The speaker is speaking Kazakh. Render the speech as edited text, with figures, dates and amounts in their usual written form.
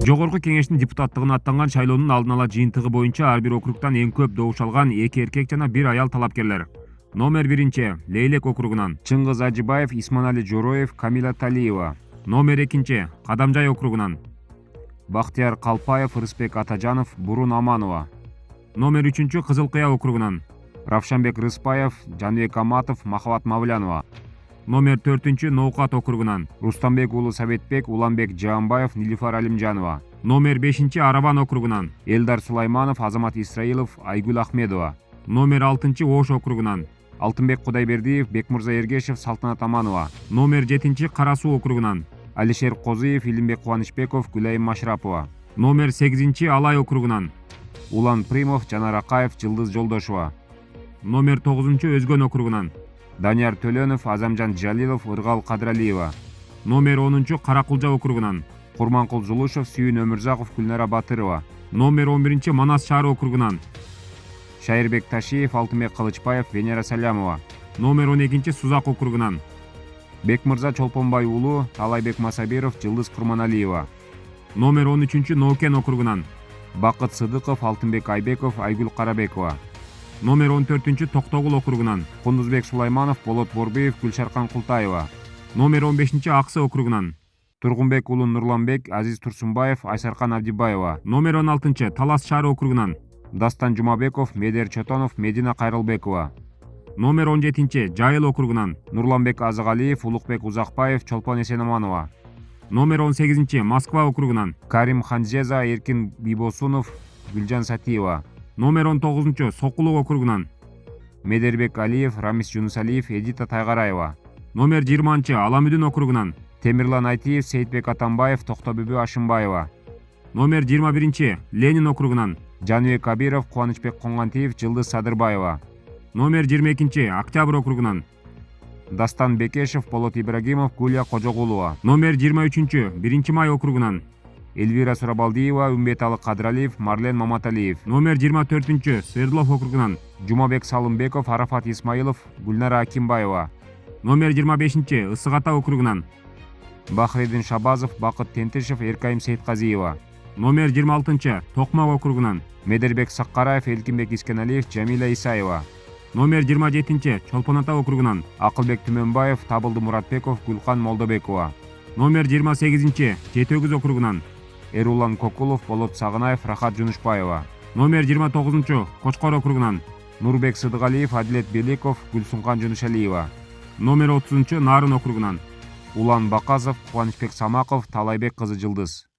Жогорку кеңештин депутаттыгына аттанган шайлоонун алдын ала жыйынтыгы боюнча ар бир округдан эң көп добуш алган 2 эркек жана 1 аял талапкерлер. Номер 1 Лейлек округунан Чыңгыз Ажыбаев, Исманали Жороев, Камила Талиева. Номер 2 Кадамжай округунан Бактияр Калпаев, Рыспек Атажанов, Бурун Аманова. Номер 3 Кызылкыя округунан Равшанбек Рыспаев, Жанбек Аматов, Махабат Мавлянова. Номер 4 Ноокат округунан Рустамбек уулу Советбек, Уланбек Жаанбаев, Нилифар Алимжанова. Номер 5 Арабан округунан Элдар Сулайманов, Азамат Исраилов, Айгүл Ахмедова. Номер 6 Ош округунан Алтынбек Кудайбердиев, Бекмурза Эргешев, Салтанат Аманова. Номер 7 Кара Суу округунан Алишер Козыев, Илимбек Кубанычбеков, Гүлайым Машрапова. Номер 8 Алай округунан Улан Примов, Жанар Акаев, Жылдыз Жолдошова. Номер 9 Өзгөн округунан Данияр Төлөнов, Азамжан Жалилов, Ыргал Кадралиева. Номер 10 Каракулжа округунан Курманкул Зулушев, Сүйүн Өмүрзаков, Гүлнара Батырова. Номер 11 Манас шаар округунан Шайырбек Ташиев, Алтынбек Кылычбаев, Венера Салямова. Номер 12 Сузак округунан Бекмырза Чолпонбай уулу, Талайбек Масабиров, Жылдыз Курманалиева. Номер 13 Ноокен округунан Бакыт Сыдыков, Алтынбек Айбеков, Айгүл Карабекова. Номер 14 Токтогул округунан Кундузбек Сулайманов, Болот Борбиев, Гүлшаркан Култаева. Номер 15 Аксы округунан Тургунбек уулу Нурланбек, Азиз Турсунбаев, Айсаркан Абдибаева. Номер 16 Талас шаар округунан Дастан Жумабеков, Медер Чотонов, Медина Кайрылбекова. Номер 17 Жайыл округунан Нурланбек Азыгалиев, Улукбек Узакбаев, Чолпон Эсенаманова. Номер 18 Москва округунан Карим Ханжеза, Эркин Бибосунов, Гүлжан Сатиева. Номер 19 Сокулук округунан Медербек Алиев, Рамис Жунусалиев, Эдита Тайгараева. Номер 20 Аламүдүн округунан Темирлан Айтиев, Сейитбек Атамбаев, Токтобүбү Ашымбаева. Номер 21 Ленин округунан Жаныбек Кабиров, Кубанычбек Коңгантиев, Жылдыз Садырбаева. Номер 22 Октябрь округунан Дастан Бекешев, Болот Ибрагимов, Гулия Кожогулова. Номер 23 1 май округунан Эльвира Сурабалдиева, Умбеталы Кадралиев, Марлен Маматалиев. Номер 24 Свердлов округунан Жумабек Салымбеков, Арафат Исмаилов, Гүлнара Акимбаева. Номер 25 Ысык Ата округунан Бахредин Шабазов, Бакыт Тентишев, Эркайым Сейтказиева. Номер 26 Токмак округунан Медербек Саккараев, Элкинбек Искеналиев, Жамиля Исаева. Номер 27 Чолпон Ата округунан Акылбек Түмөнбаев, Табылды Муратбеков, Гүлкан Молдобекова. Номер 28 Жети Өгүз округунан Эрулан Кокулов, Болот Сагынаев, Рахат Жунушбаева. Номер 29 Кочкор округунан Нурбек Сыдыгалиев, Адилет Беликов, Гүлсумкан Жунушалиева. Номер 30 Нарын округунан Улан Баказов, Кубанычбек Самаков, Талайбек кызы Жылдыз.